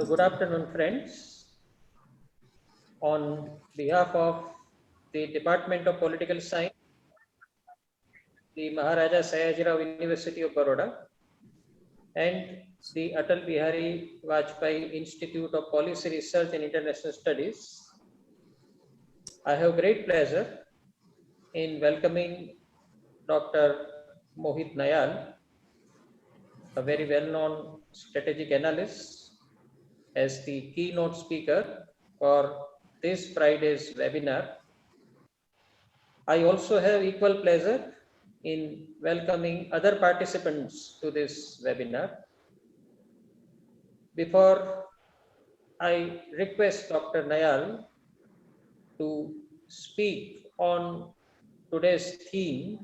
Good afternoon, friends. On behalf of the Department of Political Science, the Maharaja Sayajirao University of Baroda, and the Atal Bihari Vajpayee Institute of Policy Research and International Studies, I have great pleasure in welcoming Dr. Mohit Nayal, a very well-known strategic analyst, as the keynote speaker for this Friday's webinar. I also have equal pleasure in welcoming other participants to this webinar. Before I request Dr. Nayal to speak on today's theme,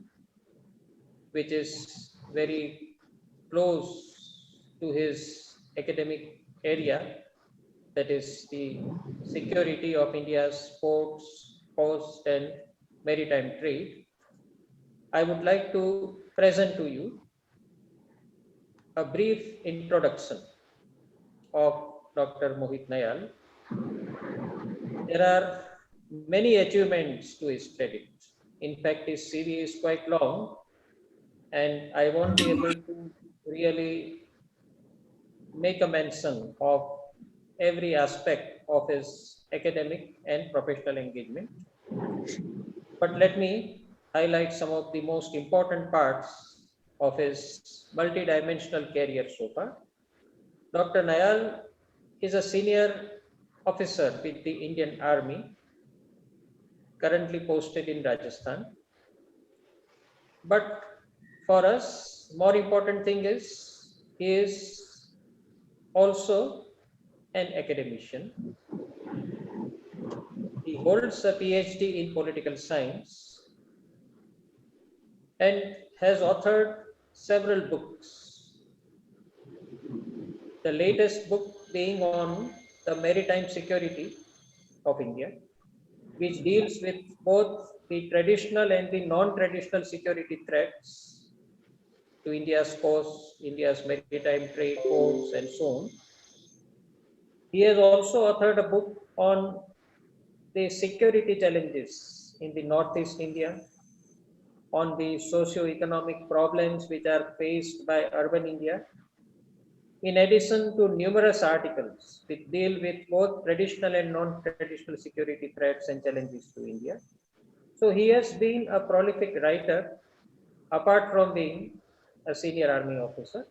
which is very close to his academic area, that is the security of India's ports, coast and maritime trade, I would like to present to you a brief introduction of Dr. Mohit Nayal. There are many achievements to his credit. In fact, his CV is quite long, and I won't be able to really make a mention of every aspect of his academic and professional engagement. But let me highlight some of the most important parts of his multidimensional career so far. Dr. Nayal is a senior officer with the Indian Army, currently posted in Rajasthan. But for us, more important thing is he is also an academician. He holds a PhD in political science and has authored several books. The latest book being on the maritime security of India, which deals with both the traditional and the non-traditional security threats to India's coast, India's maritime trade, ports, and so on. He has also authored a book on the security challenges in the Northeast India, on the socio-economic problems which are faced by urban India, in addition to numerous articles which deal with both traditional and non-traditional security threats and challenges to India. So he has been a prolific writer, apart from being a senior army officer.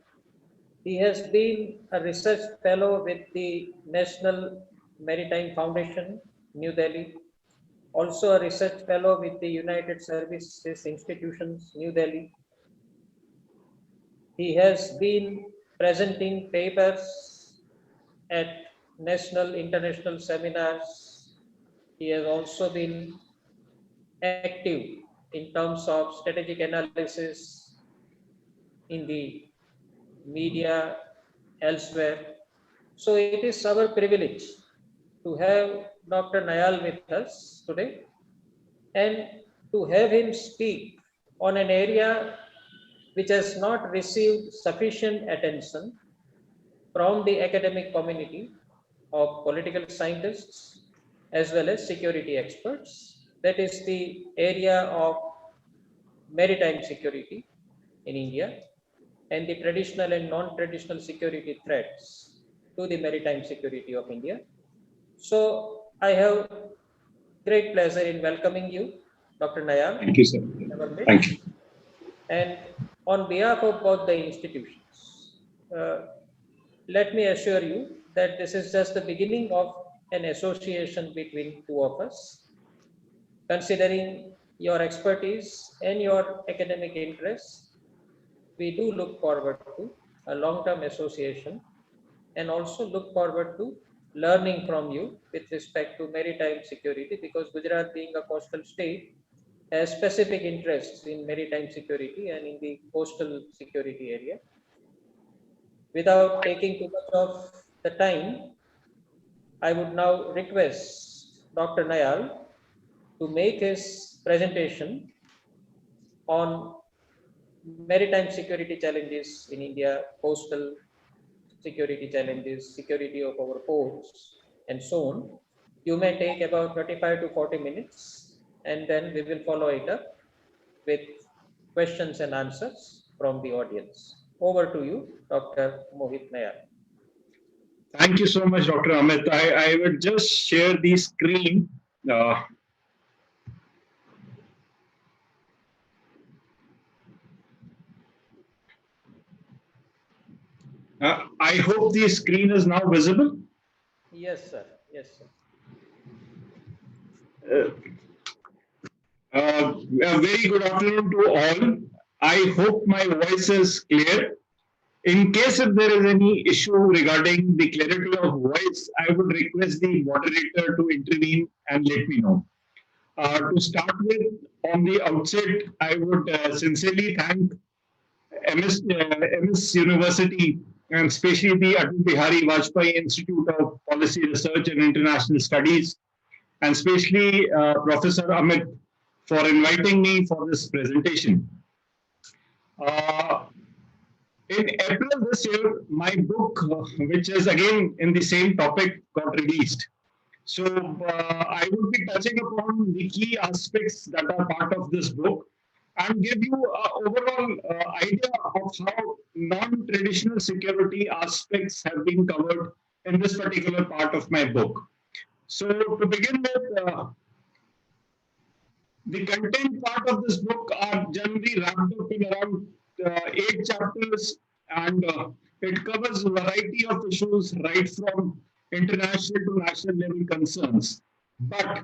He has been a research fellow with the National Maritime Foundation, New Delhi, also a research fellow with the United Services Institutions, New Delhi. He has been presenting papers at national, international seminars. He has also been active in terms of strategic analysis in the media elsewhere. So it is our privilege to have Dr. Nayal with us today and to have him speak on an area which has not received sufficient attention from the academic community of political scientists as well as security experts. That is the area of maritime security in India and the traditional and non-traditional security threats to the maritime security of India. So I have great pleasure in welcoming you, Dr. Nayal. Thank you, sir. Thank you. And on behalf of both the institutions, let me assure you that this is just the beginning of an association between two of us. Considering your expertise and your academic interests, we do look forward to a long-term association and also look forward to learning from you with respect to maritime security, because Gujarat, being a coastal state, has specific interests in maritime security and in the coastal security area. Without taking too much of the time, I would now request Dr. Nayal to make his presentation on maritime security challenges in India, coastal security challenges, security of our ports, and so on. You may take about 35 to 40 minutes, and then we will follow it up with questions and answers from the audience. Over to you, Dr. Mohit Nayal. Thank you so much, Dr. Amit. I will just share the screen. Uh, I hope the screen is now visible. Yes, sir. Yes, sir. A very good afternoon to all. I hope my voice is clear. In case if there is any issue regarding the clarity of voice, I would request the moderator to intervene and let me know. To start with, on the outset, I would sincerely thank MS University and especially the Atal Bihari Vajpayee Institute of Policy Research and International Studies, and especially Professor Amit for inviting me for this presentation. Uh, in April this year, my book, which is again in the same topic, got released. So I will be touching upon the key aspects that are part of this book and give you an overall idea of how non-traditional security aspects have been covered in this particular part of my book. So to begin with, the content part of this book are generally wrapped up in around 8 chapters, and it covers a variety of issues right from international to national level concerns. But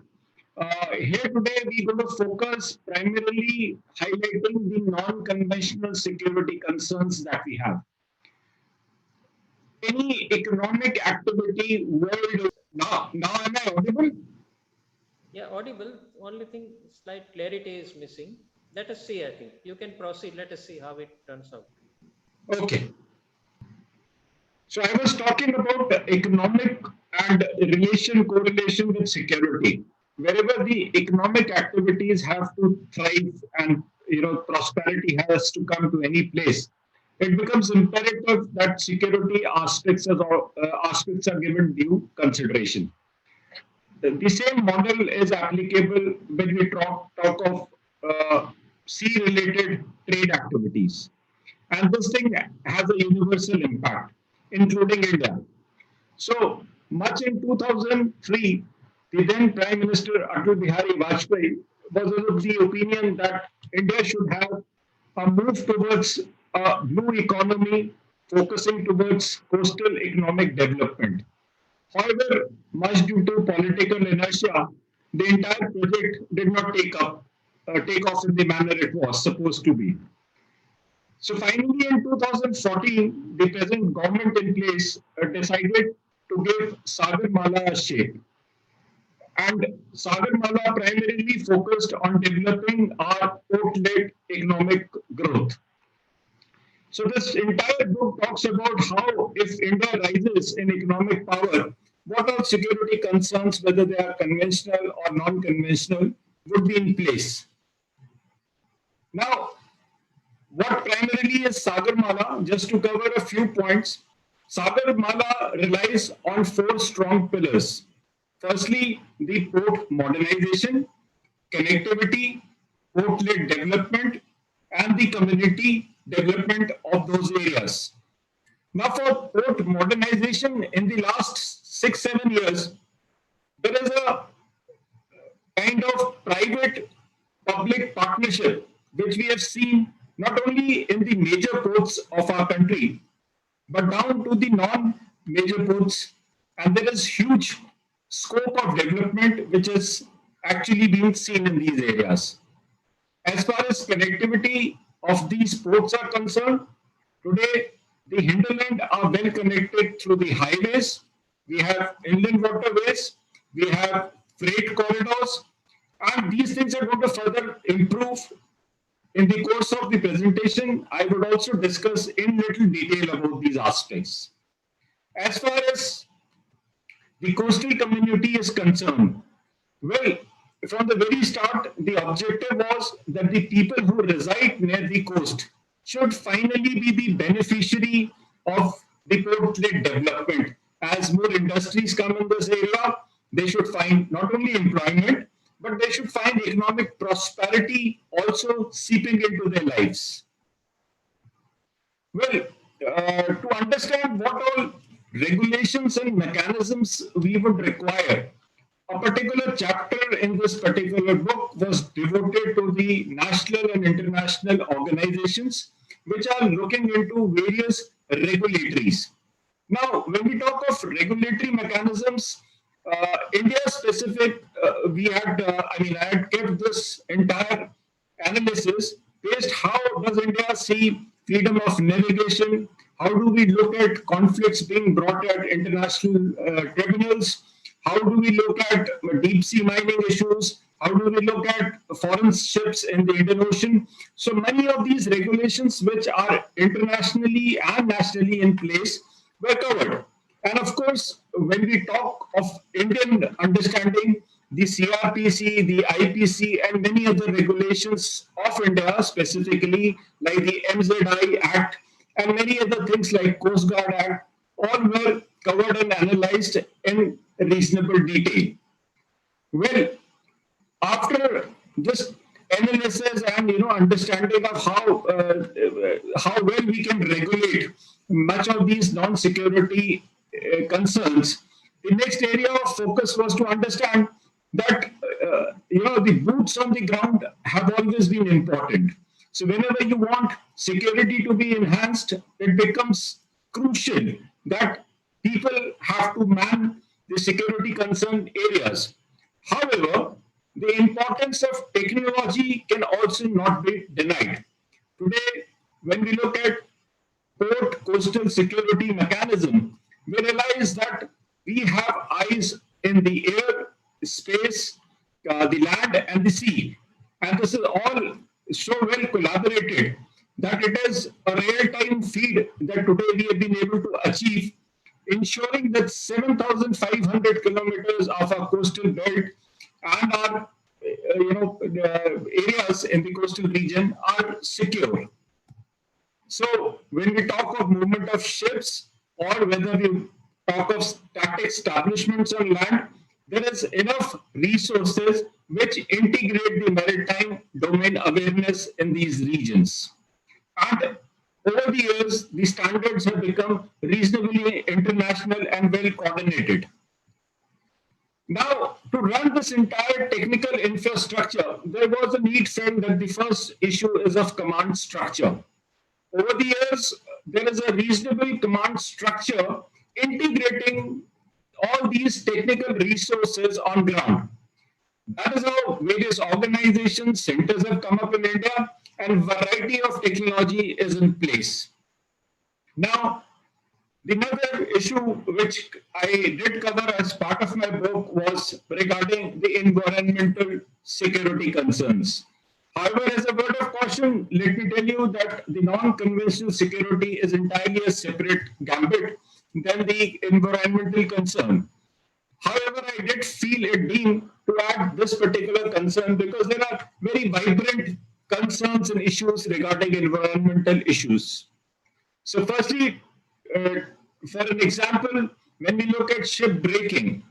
here today we're going to focus primarily highlighting the non-conventional security concerns that we have. Any economic activity world now am I audible? Yeah, audible. Only thing, slight clarity is missing. Let us see, I think. You can proceed. Let us see how it turns out. Okay. So I was talking about economic and correlation with security. Wherever the economic activities have to thrive and prosperity has to come to any place, it becomes imperative that security aspects are given due consideration. The same model is applicable when we talk of sea-related trade activities. And this thing has a universal impact, including India. So much in 2003, the then Prime Minister Atal Bihari Vajpayee was of the opinion that India should have a move towards a blue economy, focusing towards coastal economic development. However, much due to political inertia, the entire project did not take off in the manner it was supposed to be. So finally, in 2014, the present government in place decided to give Sagarmala a shape. And Sagarmala primarily focused on developing our port-led economic growth. So this entire book talks about how if India rises in economic power, what are security concerns, whether they are conventional or non-conventional, would be in place. Now, what primarily is Sagarmala? Just to cover a few points, Sagarmala relies on 4 strong pillars. Firstly, the port modernization, connectivity, port-led development, and the community development of those areas. Now, for port modernization, in the last 6-7 years, there is a kind of private public partnership which we have seen not only in the major ports of our country but down to the non-major ports, and there is huge scope of development which is actually being seen in these areas. As far as connectivity of these ports are concerned, today the hinterland are well connected through the highways. We have inland waterways, we have freight corridors, and these things are going to further improve. In the course of the presentation, I would also discuss in little detail about these aspects. As far as the coastal community is concerned, well, from the very start, the objective was that the people who reside near the coast should finally be the beneficiary of the port-led development. As more industries come in this area, they should find not only employment, but they should find economic prosperity also seeping into their lives. Well, to understand what all regulations and mechanisms we would require, a particular chapter in this particular book was devoted to the national and international organizations which are looking into various regulatories. Now, when we talk of regulatory mechanisms, India specific, I had kept this entire analysis based how does India see freedom of navigation? How do we look at conflicts being brought at international tribunals? How do we look at deep sea mining issues? How do we look at foreign ships in the Indian Ocean? So many of these regulations, which are internationally and nationally in place, were covered. And of course, when we talk of Indian understanding, the CRPC, the IPC, and many other regulations of India, specifically like the MZI Act and many other things like Coast Guard Act, all were covered and analyzed in reasonable detail. Well, after this analysis and understanding of how well we can regulate much of these non-security concerns, the next area of focus was to understand that the boots on the ground have always been important. So whenever you want security to be enhanced, it becomes crucial that people have to man the security concerned areas. However, the importance of technology can also not be denied. Today, when we look at port coastal security mechanism, we realize that we have eyes in the air, space, the land, and the sea. And this is all so well collaborated that it is a real-time feed that today we have been able to achieve, ensuring that 7,500 kilometers of our coastal belt and our areas in the coastal region are secure. So when we talk of movement of ships or whether we talk of static establishments on land, there is enough resources which integrate the maritime domain awareness in these regions. And over the years, the standards have become reasonably international and well coordinated. Now, to run this entire technical infrastructure, there was a need felt that the first issue is of command structure. Over the years, there is a reasonable command structure integrating all these technical resources on ground. That is how various organizations, centers have come up in India, and variety of technology is in place. Now, the other issue which I did cover as part of my book was regarding the environmental security concerns. However, as a word of caution, let me tell you that the non-conventional security is entirely a separate gambit than the environmental concern. However, I did feel it deemed to add this particular concern because there are very vibrant concerns and issues regarding environmental issues. So firstly, for an example, when we look at ship breaking,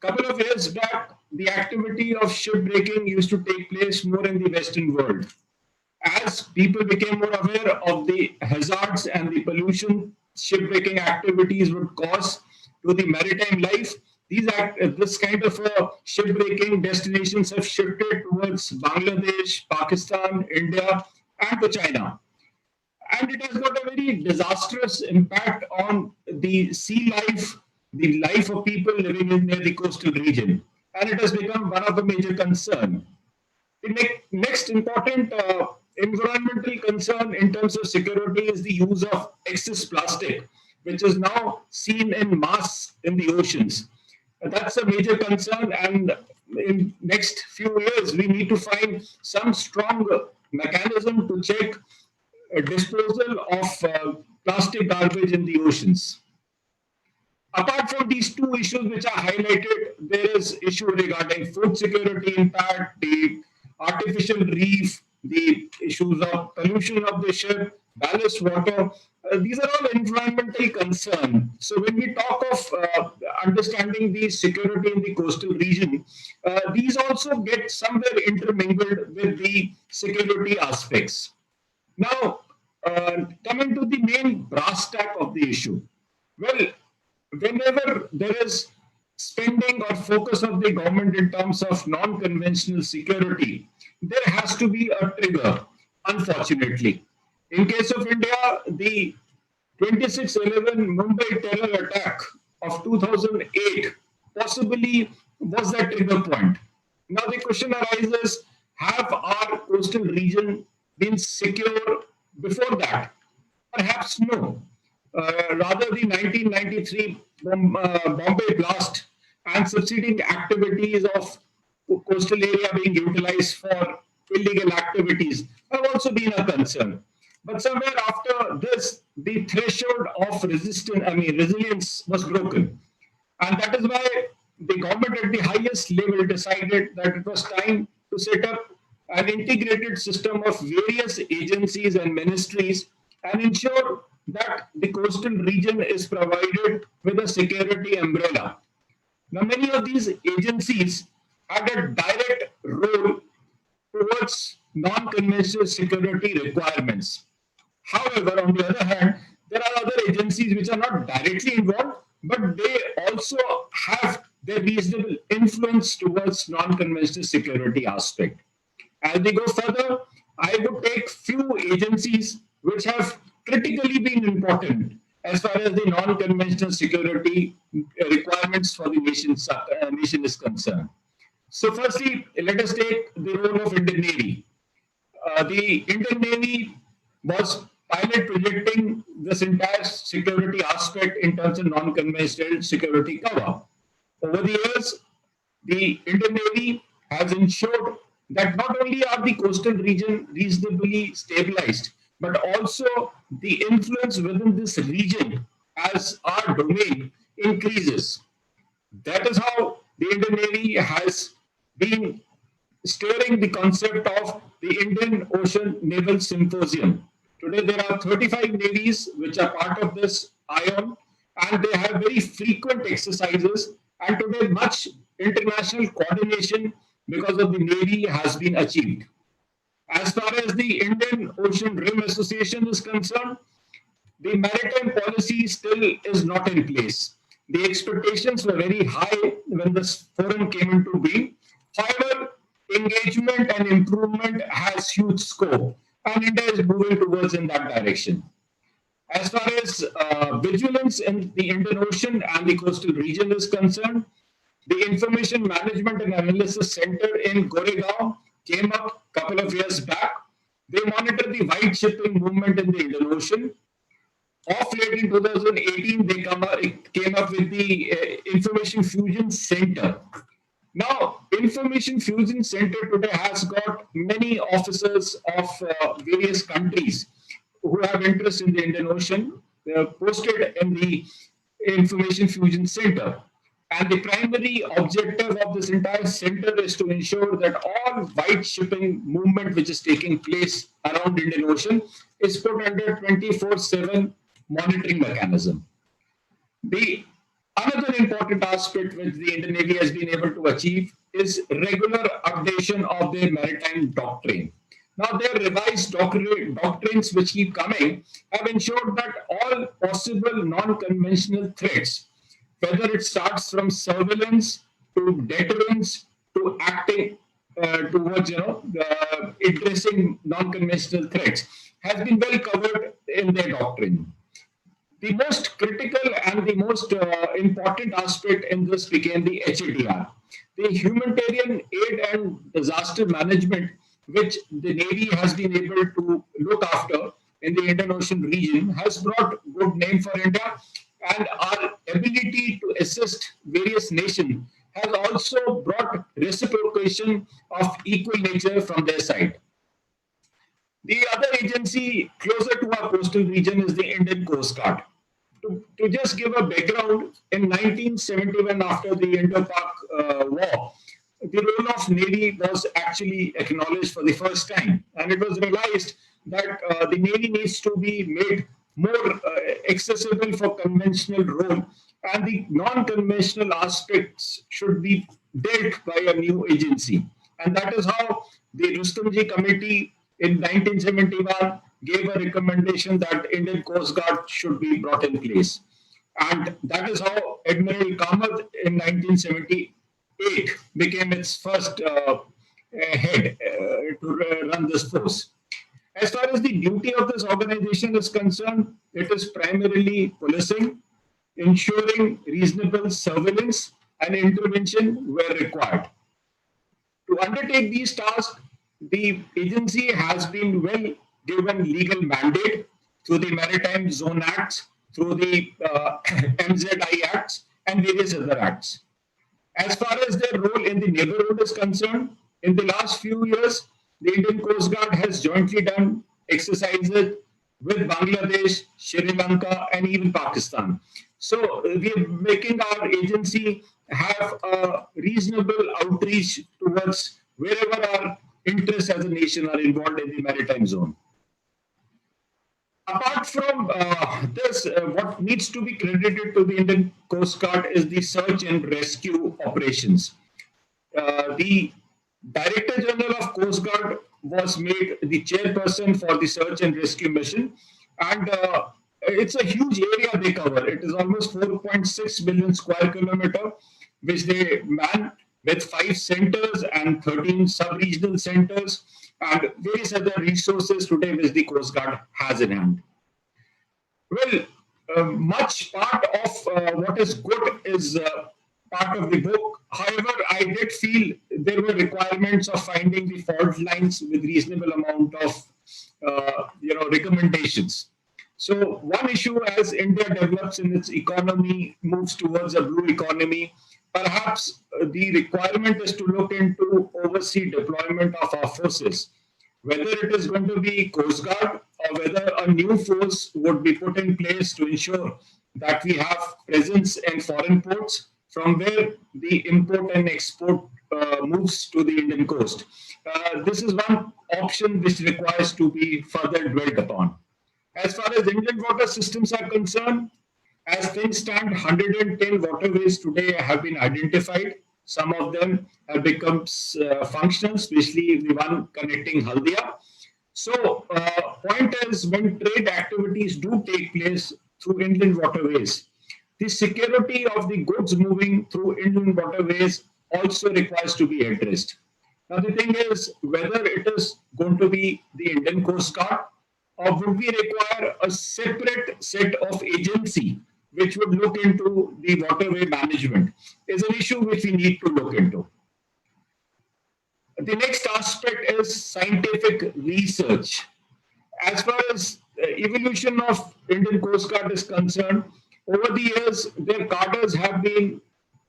a couple of years back, the activity of ship breaking used to take place more in the Western world. As people became more aware of the hazards and the pollution shipbreaking activities would cause to the maritime life, this kind of shipbreaking destinations have shifted towards Bangladesh, Pakistan, India, and to China. And it has got a very disastrous impact on the sea life, the life of people living in near the coastal region. And it has become one of the major concerns. The next important environmental concern in terms of security is the use of excess plastic, which is now seen in mass in the oceans. That's a major concern, and in next few years, we need to find some strong mechanism to check disposal of plastic garbage in the oceans. Apart from these two issues which are highlighted, there is issue regarding food security impact, the artificial reef, the issues of pollution of the ship, ballast water. These are all environmental concerns. So when we talk of understanding the security in the coastal region, these also get somewhere intermingled with the security aspects. Now, coming to the main brass tack of the issue. Well, whenever there is spending or focus of the government in terms of non-conventional security, there has to be a trigger, unfortunately. In case of India, the 26/11 Mumbai terror attack of 2008 possibly was that trigger point. Now the question arises, have our coastal region been secure before that? Perhaps no. Rather, the 1993 Bombay blast and succeeding activities of coastal area being utilized for illegal activities have also been a concern. But somewhere after this, the threshold of resilience was broken. And that is why the government at the highest level decided that it was time to set up an integrated system of various agencies and ministries and ensure that the coastal region is provided with a security umbrella. Now, many of these agencies had a direct role towards non-conventional security requirements. However, on the other hand, there are other agencies which are not directly involved, but they also have their reasonable influence towards non-conventional security aspect. As we go further, I would take few agencies which have critically been important as far as the non-conventional security requirements for the nation is concerned. So, firstly, let us take the role of Indian Navy. The Indian Navy was pilot projecting this entire security aspect in terms of non-conventional security cover. Over the years, the Indian Navy has ensured that not only are the coastal region reasonably stabilized, but also the influence within this region as our domain increases. That is how the Indian Navy has been steering the concept of the Indian Ocean Naval Symposium. Today, there are 35 navies which are part of this ION, and they have very frequent exercises. And today, much international coordination because of the Navy has been achieved. As far as the Indian Ocean Rim Association is concerned, the maritime policy still is not in place. The expectations were very high when this forum came into being. However, engagement and improvement has huge scope, and India is moving towards in that direction. As far as vigilance in the Indian Ocean and the coastal region is concerned, the Information Management and Analysis Center in Goregaon came up a couple of years back. They monitor the white shipping movement in the Indian Ocean. Of late in 2018, came up with the Information Fusion Center. Now, Information Fusion Center today has got many officers of various countries who have interest in the Indian Ocean. They are posted in the Information Fusion Center. And the primary objective of this entire center is to ensure that all white shipping movement which is taking place around Indian Ocean is put under 24/7 monitoring mechanism. The another important aspect which the Indian Navy has been able to achieve is regular updation of their maritime doctrine. Now, their revised doctrines which keep coming have ensured that all possible non-conventional threats, whether it starts from surveillance to deterrence to acting towards addressing non-conventional threats, has been well covered in their doctrine. The most critical and the most important aspect in this became the HADR, the humanitarian aid and disaster management, which the Navy has been able to look after in the Indian Ocean region, has brought good name for India, and our ability to assist various nations has also brought reciprocation of equal nature from their side. The other agency closer to our coastal region is the Indian Coast Guard. To just give a background, in 1971, after the Indo-Pak war, the role of Navy was actually acknowledged for the first time, and it was realized that the Navy needs to be made more accessible for conventional role, and the non-conventional aspects should be dealt by a new agency. And that is how the Rustomji Committee in 1971 gave a recommendation that Indian Coast Guard should be brought in place. And that is how Admiral Kamath in 1978 became its first head to run this force. As far as the duty of this organization is concerned, it is primarily policing, ensuring reasonable surveillance and intervention where required. To undertake these tasks, the agency has been well given legal mandate through the Maritime Zone Acts, through the MZI Acts, and various other acts. As far as their role in the neighborhood is concerned, in the last few years, the Indian Coast Guard has jointly done exercises with Bangladesh, Sri Lanka, and even Pakistan. So we are making our agency have a reasonable outreach towards wherever our interests as a nation are involved in the maritime zone. Apart from this, what needs to be credited to the Indian Coast Guard is the search and rescue operations. The Director General of Coast Guard was made the chairperson for the search and rescue mission, and it's a huge area they cover. It is almost 4.6 billion square kilometer, which they man with 5 centers and 13 sub-regional centers and various other resources today which the Coast Guard has in hand. Well, much part of what is good is part of the book. However, I did feel there were requirements of finding the fault lines with reasonable amount of recommendations. So one issue as India develops in its economy, moves towards a blue economy, perhaps the requirement is to look into overseas deployment of our forces, whether it is going to be Coast Guard or whether a new force would be put in place to ensure that we have presence in foreign ports from where the import and export moves to the Indian coast. This is one option which requires to be further dwelt upon. As far as Indian water systems are concerned, as things stand, 110 waterways today have been identified. Some of them have become functional, especially the one connecting Haldia. So, point is, when trade activities do take place through Indian waterways, the security of the goods moving through Indian waterways also requires to be addressed. Now, the thing is, whether it is going to be the Indian Coast Guard or would we require a separate set of agency which would look into the waterway management is an issue which we need to look into. The next aspect is scientific research. As far as evolution of Indian Coast Guard is concerned, over the years, their cadres have been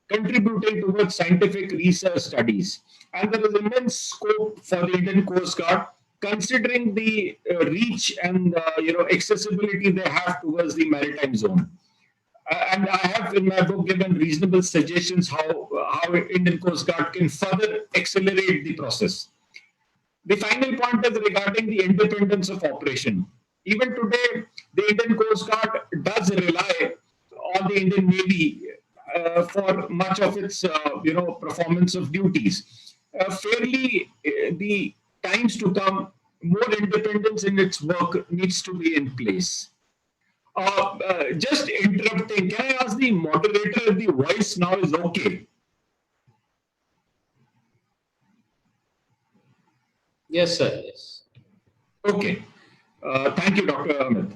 contributing towards scientific research studies. And there is immense scope for the Indian Coast Guard, considering the reach and accessibility they have towards the maritime zone. And I have in my book given reasonable suggestions how Indian Coast Guard can further accelerate the process. The final point is regarding the independence of operation. Even today, the Indian Coast Guard does rely on the Indian Navy for much of its performance of duties. The times to come, more independence in its work needs to be in place. Just interrupting, can I ask the moderator if the voice now is okay? Yes, sir. Yes. Okay. Thank you, Dr. Amit.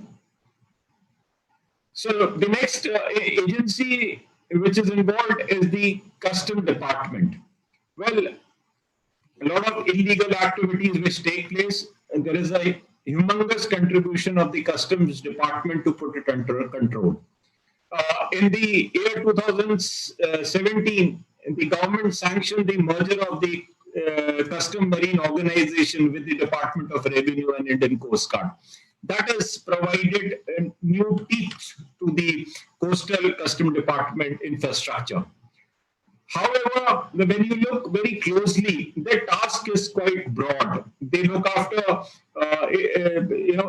So the next agency which is involved is the Custom Department. Well, a lot of illegal activities which take place, and there is a humongous contribution of the Customs Department to put it under control. In the year 2017, the government sanctioned the merger of the Custom Marine Organization with the Department of Revenue and Indian Coast Guard. That has provided new teeth to the Coastal Custom Department infrastructure. However, when you look very closely, their task is quite broad. They look after,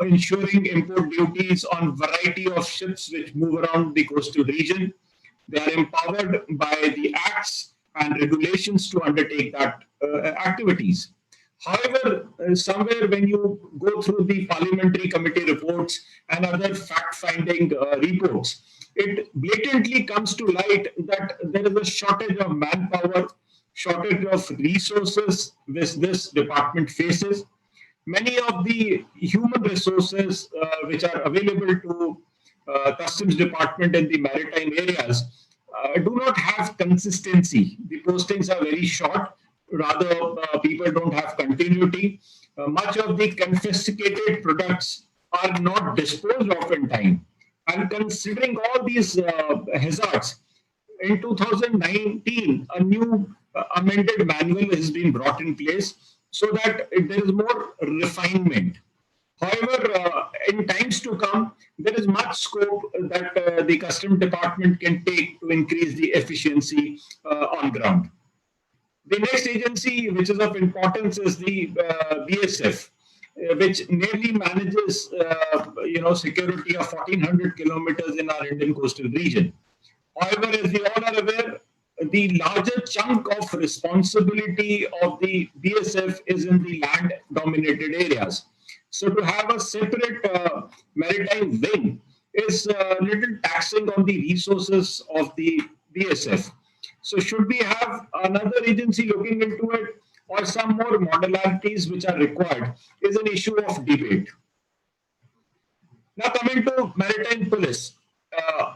ensuring import duties on variety of ships which move around the coastal region. They are empowered by the acts and regulations to undertake that activities. However, somewhere when you go through the parliamentary committee reports and other fact-finding reports, it blatantly comes to light that there is a shortage of manpower, shortage of resources which this department faces. Many of the human resources which are available to customs department in the maritime areas do not have consistency. The postings are very short. Rather, people don't have continuity. Much of the confiscated products are not disposed of in time. And considering all these hazards, in 2019, a new amended manual has been brought in place so that there is more refinement. However, in times to come, there is much scope that the custom department can take to increase the efficiency on ground. The next agency which is of importance is the BSF, which nearly manages security of 1400 kilometers in our Indian coastal region. However, as we all are aware, the larger chunk of responsibility of the BSF is in the land dominated areas. So to have a separate maritime wing is a little taxing on the resources of the BSF. So should we have another agency looking into it or some more modularities which are required is an issue of debate. Now, coming to maritime police,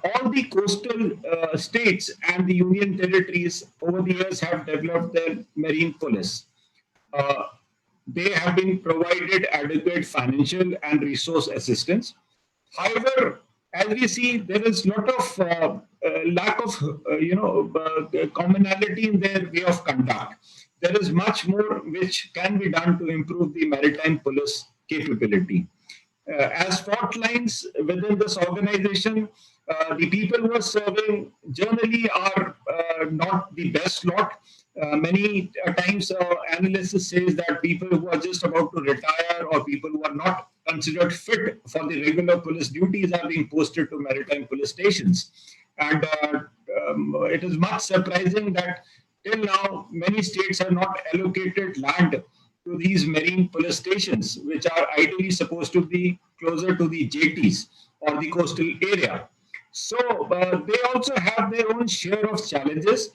all the coastal states and the union territories over the years have developed their marine police. Uh, they have been provided adequate financial and resource assistance. However, as we see, there is a lot of lack of commonality in their way of conduct. There is much more which can be done to improve the maritime police capability. As fault lines within this organization, the people who are serving generally are not the best lot. Many times, analysis says that people who are just about to retire or people who are not considered fit for the regular police duties are being posted to maritime police stations. And it is much surprising that till now many states have not allocated land to these marine police stations, which are ideally supposed to be closer to the jetties or the coastal area. So they also have their own share of challenges.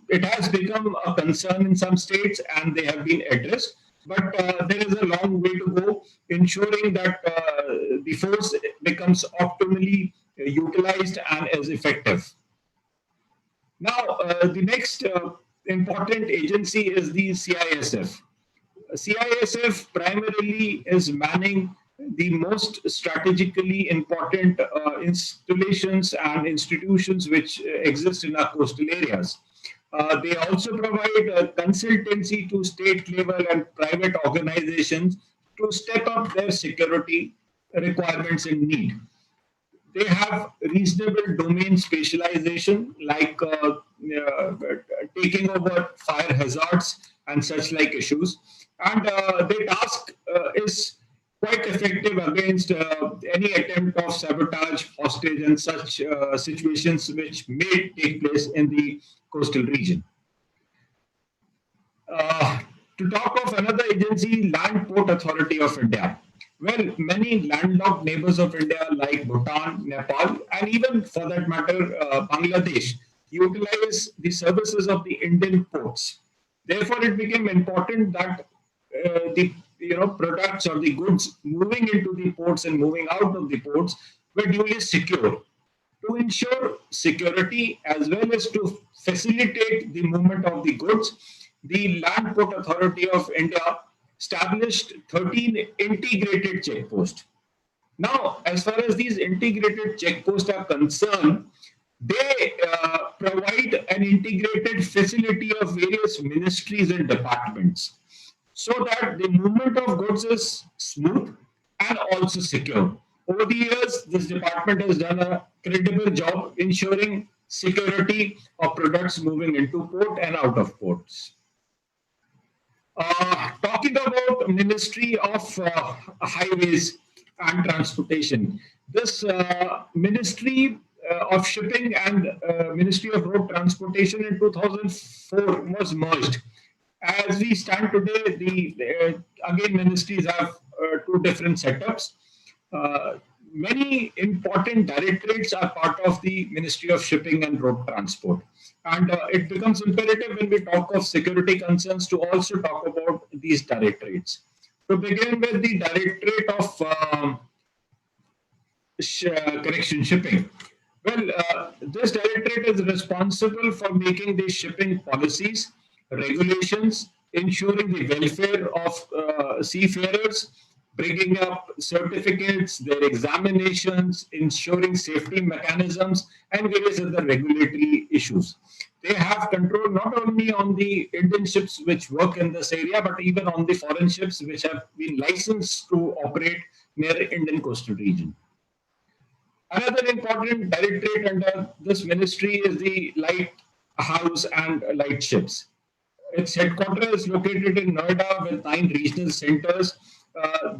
It has become a concern in some states and they have been addressed. But there is a long way to go, ensuring that the force becomes optimally utilized and is effective. Now, the next important agency is the CISF. CISF primarily is manning the most strategically important installations and institutions which exist in our coastal areas. They also provide consultancy to state level and private organizations to step up their security requirements and need. They have reasonable domain specialization, like taking over fire hazards and such like issues. And their task is quite effective against any attempt of sabotage, hostage, and such situations which may take place in the coastal region. Uh, to talk of another agency, Land Port Authority of India. Well, many landlocked neighbors of India like Bhutan, Nepal, and even for that matter, Bangladesh, utilize the services of the Indian ports. Therefore, it became important that the products or the goods moving into the ports and moving out of the ports were duly secure. To ensure security as well as to facilitate the movement of the goods, the Land Port Authority of India established 13 integrated checkposts. Now, as far as these integrated checkposts are concerned, they provide an integrated facility of various ministries and departments so that the movement of goods is smooth and also secure. Over the years, this department has done a credible job ensuring security of products moving into port and out of ports. Talking about Ministry of Highways and Transportation, this Ministry of Shipping and Ministry of Road Transportation in 2004 was merged. As we stand today, again ministries have two different setups. Uh, Many important directorates are part of the Ministry of Shipping and Road Transport. And it becomes imperative when we talk of security concerns to also talk about these directorates. To begin with, the Directorate of Shipping. Well, this directorate is responsible for making the shipping policies, regulations, ensuring the welfare of seafarers, bringing up certificates, their examinations, ensuring safety mechanisms, and various other regulatory issues. They have control not only on the Indian ships which work in this area, but even on the foreign ships which have been licensed to operate near Indian coastal region. Another important directorate under this ministry is the Lighthouse and Lightships. Its headquarters is located in Noida with 9 regional centers.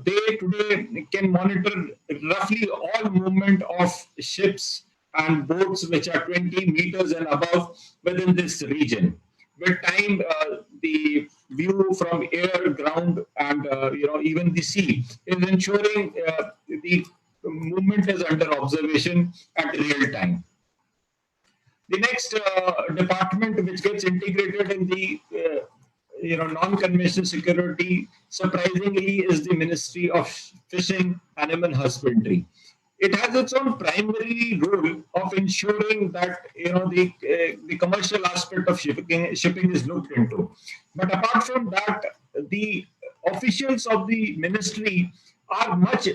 They today can monitor roughly all movement of ships and boats which are 20 meters and above within this region. With time, the view from air, ground, and even the sea is ensuring the movement is under observation at real time. The next department which gets integrated in the non-conventional security, surprisingly, is the Ministry of Fishing, Animal Husbandry. It has its own primary role of ensuring that the commercial aspect of shipping is looked into. But apart from that, the officials of the ministry are much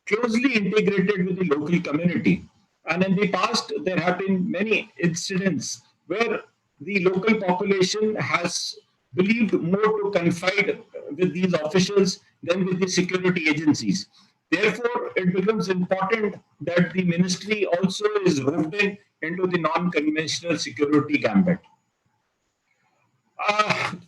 closely integrated with the local community. And in the past, there have been many incidents where the local population has believed more to confide with these officials than with the security agencies. Therefore, it becomes important that the ministry also is roped in into the non-conventional security gambit.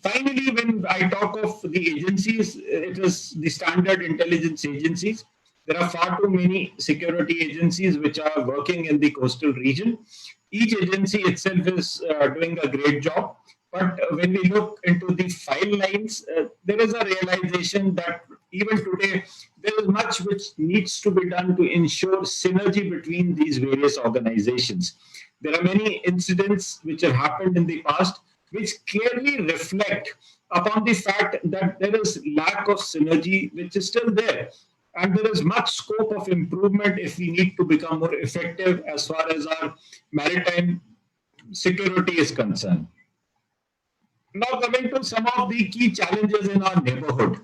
Finally, when I talk of the agencies, it is the standard intelligence agencies. There are far too many security agencies which are working in the coastal region. Each agency itself is doing a great job. But when we look into the file lines, there is a realization that even today, there is much which needs to be done to ensure synergy between these various organizations. There are many incidents which have happened in the past which clearly reflect upon the fact that there is lack of synergy which is still there. And there is much scope of improvement if we need to become more effective as far as our maritime security is concerned. Now, coming to some of the key challenges in our neighborhood,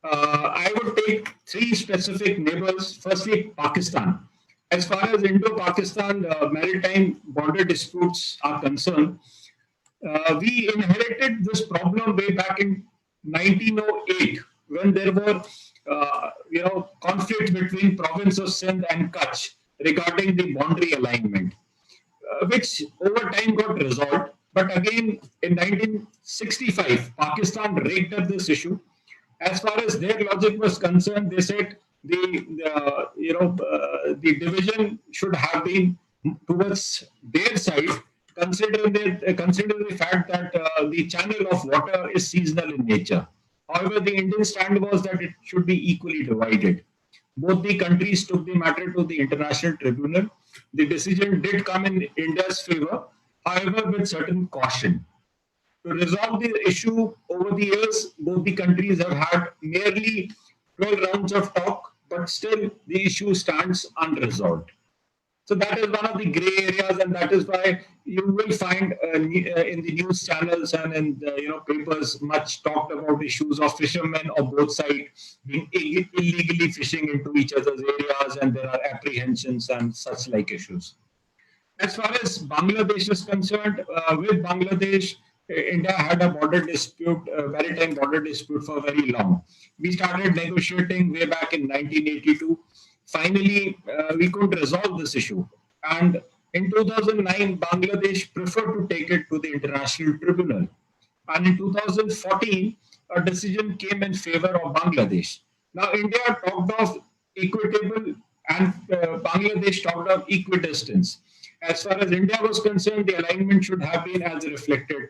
I would take three specific neighbors. Firstly, Pakistan. As far as Indo-Pakistan maritime border disputes are concerned, we inherited this problem way back in 1908 when there were, conflicts between province of Sindh and Kutch regarding the boundary alignment, which over time got resolved. But again, in 1965, Pakistan raked up this issue. As far as their logic was concerned, they said the division should have been towards their side, considering the fact that the channel of water is seasonal in nature. However, the Indian stand was that it should be equally divided. Both the countries took the matter to the International Tribunal. The decision did come in India's favor, however, with certain caution. To resolve the issue over the years, both the countries have had nearly 12 rounds of talk, but still the issue stands unresolved. So that is one of the gray areas, and that is why you will find in the news channels and in the papers much talked about issues of fishermen of both sides being illegally fishing into each other's areas, and there are apprehensions and such like issues. As far as Bangladesh is concerned, with Bangladesh, India had a border dispute, maritime border dispute for very long. We started negotiating way back in 1982. Finally, we could resolve this issue. And In 2009, Bangladesh preferred to take it to the International Tribunal. And in 2014, a decision came in favor of Bangladesh. Now, India talked of equitable and Bangladesh talked of equidistance. As far as India was concerned, the alignment should have been as reflected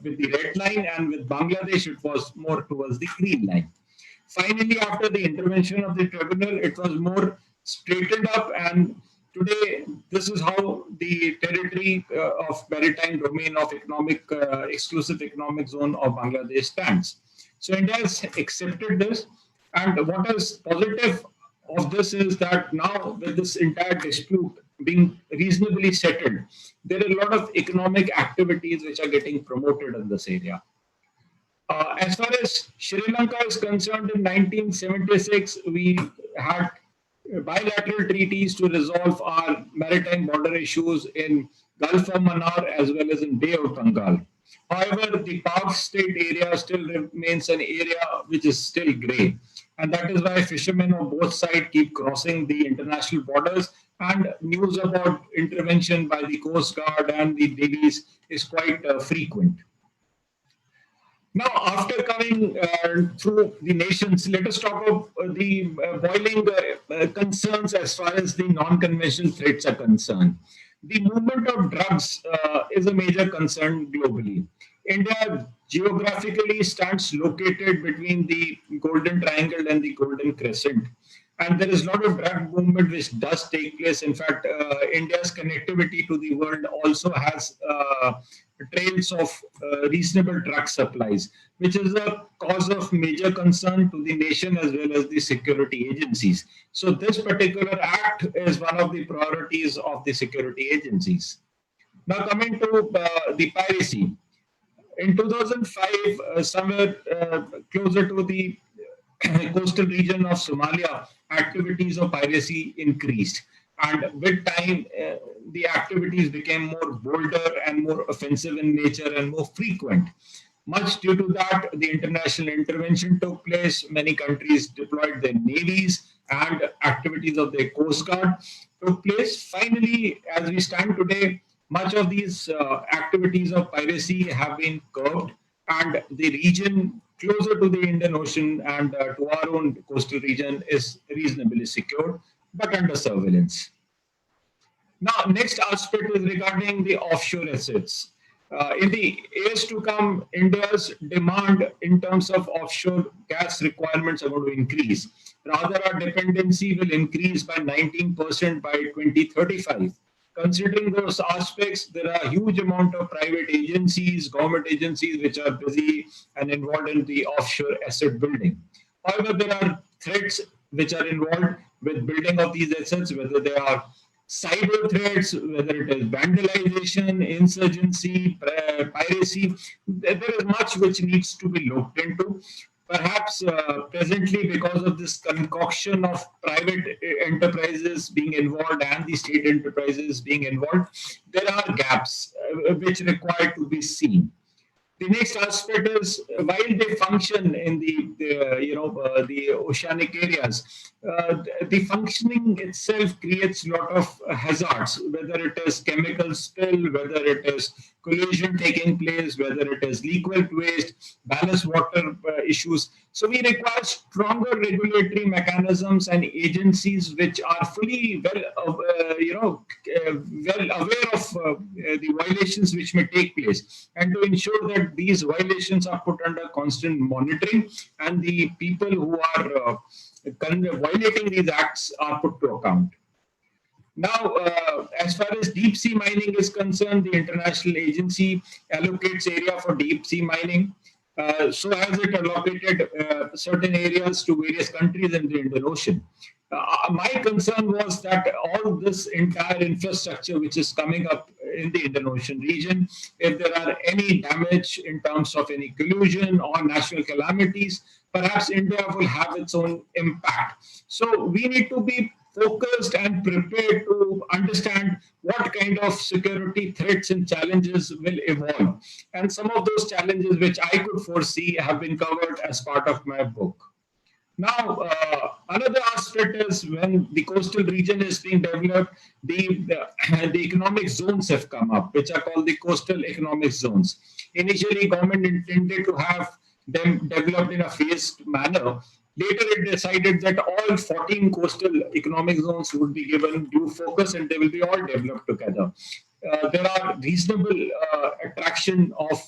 with the red line, and with Bangladesh, it was more towards the green line. Finally, after the intervention of the tribunal, it was more straightened up, and today this is how the territory of maritime domain of economic exclusive economic zone of Bangladesh stands. So India has accepted this, and what is positive of this is that now with this entire dispute being reasonably settled, there are a lot of economic activities which are getting promoted in this area. As far as Sri Lanka is concerned, in 1976, we had bilateral treaties to resolve our maritime border issues in Gulf of Mannar as well as in Bay of Bengal. However, the Park State area still remains an area which is still grey. And that is why fishermen on both sides keep crossing the international borders, and news about intervention by the Coast Guard and the navies is quite frequent. Now, after coming through the nations, let us talk of the boiling concerns as far as the non-conventional threats are concerned. The movement of drugs is a major concern globally. India geographically stands located between the Golden Triangle and the Golden Crescent. And there is a lot of drug movement which does take place. In fact, India's connectivity to the world also has trails of reasonable drug supplies, which is a cause of major concern to the nation as well as the security agencies. So this particular act is one of the priorities of the security agencies. Now coming to the piracy. In 2005, somewhere closer to the coastal region of Somalia, activities of piracy increased. And with time, the activities became more bolder and more offensive in nature and more frequent. Much due to that, the international intervention took place. Many countries deployed their navies, and activities of their coast guard took place. Finally, as we stand today, much of these activities of piracy have been curbed, and the region closer to the Indian Ocean and to our own coastal region is reasonably secure, but under surveillance. Now, next aspect is regarding the offshore assets. In the years to come, India's demand in terms of offshore gas requirements are going to increase. Rather, our dependency will increase by 19% by 2035. Considering those aspects, there are a huge amount of private agencies, government agencies, which are busy and involved in the offshore asset building. However, there are threats which are involved with building of these assets, whether they are cyber threats, whether it is vandalization, insurgency, piracy. There is much which needs to be looked into. Perhaps presently, because of this concoction of private enterprises being involved and the state enterprises being involved, there are gaps which require to be seen. The next aspect is while they function in the oceanic areas, the functioning itself creates a lot of hazards, whether it is chemical spill, whether it is collision taking place, whether it is liquid waste, ballast water issues. So we require stronger regulatory mechanisms and agencies which are fully well aware of the violations which may take place, and to ensure that these violations are put under constant monitoring and the people who are violating these acts are put to account. Now, as far as deep sea mining is concerned, the international agency allocates area for deep sea mining. So has it allocated certain areas to various countries in the Indian Ocean. My concern was that all this entire infrastructure which is coming up in the Indian Ocean region, if there are any damage in terms of any collusion or natural calamities, perhaps India will have its own impact. So we need to be focused and prepared to understand what kind of security threats and challenges will evolve. And some of those challenges which I could foresee have been covered as part of my book. Now, another aspect is when the coastal region is being developed, the economic zones have come up, which are called the coastal economic zones. Initially, government intended to have them developed in a phased manner. Later, it decided that all 14 coastal economic zones would be given due focus and they will be all developed together. There are reasonable attraction of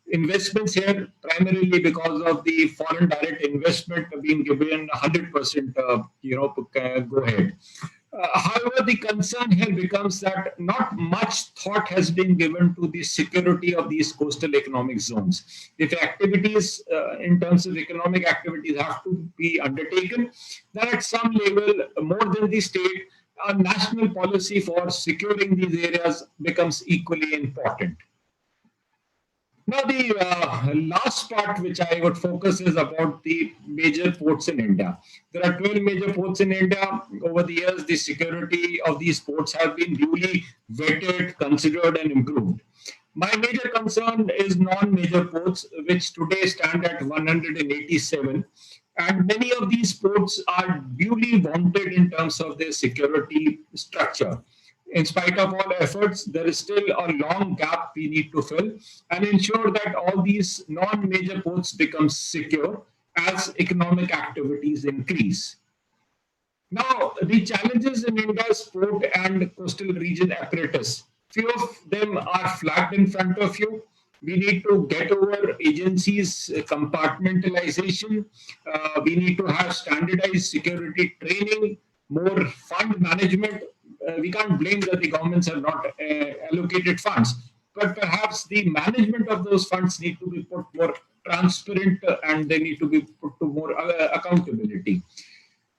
investments here, primarily because of the foreign direct investment being given 100%, go ahead. However, the concern here becomes that not much thought has been given to the security of these coastal economic zones. If activities in terms of economic activities have to be undertaken, then at some level, more than the state, a national policy for securing these areas becomes equally important. Now, the last part which I would focus is about the major ports in India. There are 12 major ports in India. Over the years, the security of these ports have been duly vetted, considered, and improved. My major concern is non-major ports, which today stand at 187. And many of these ports are duly vaunted in terms of their security structure. In spite of all efforts, there is still a long gap we need to fill and ensure that all these non-major ports become secure as economic activities increase. Now, the challenges in India's port and coastal region apparatus, few of them are flagged in front of you. We need to get over agencies' compartmentalization. We need to have standardized security training, more fund management. We can't blame that the governments have not allocated funds, but perhaps the management of those funds need to be put more transparent and they need to be put to more accountability.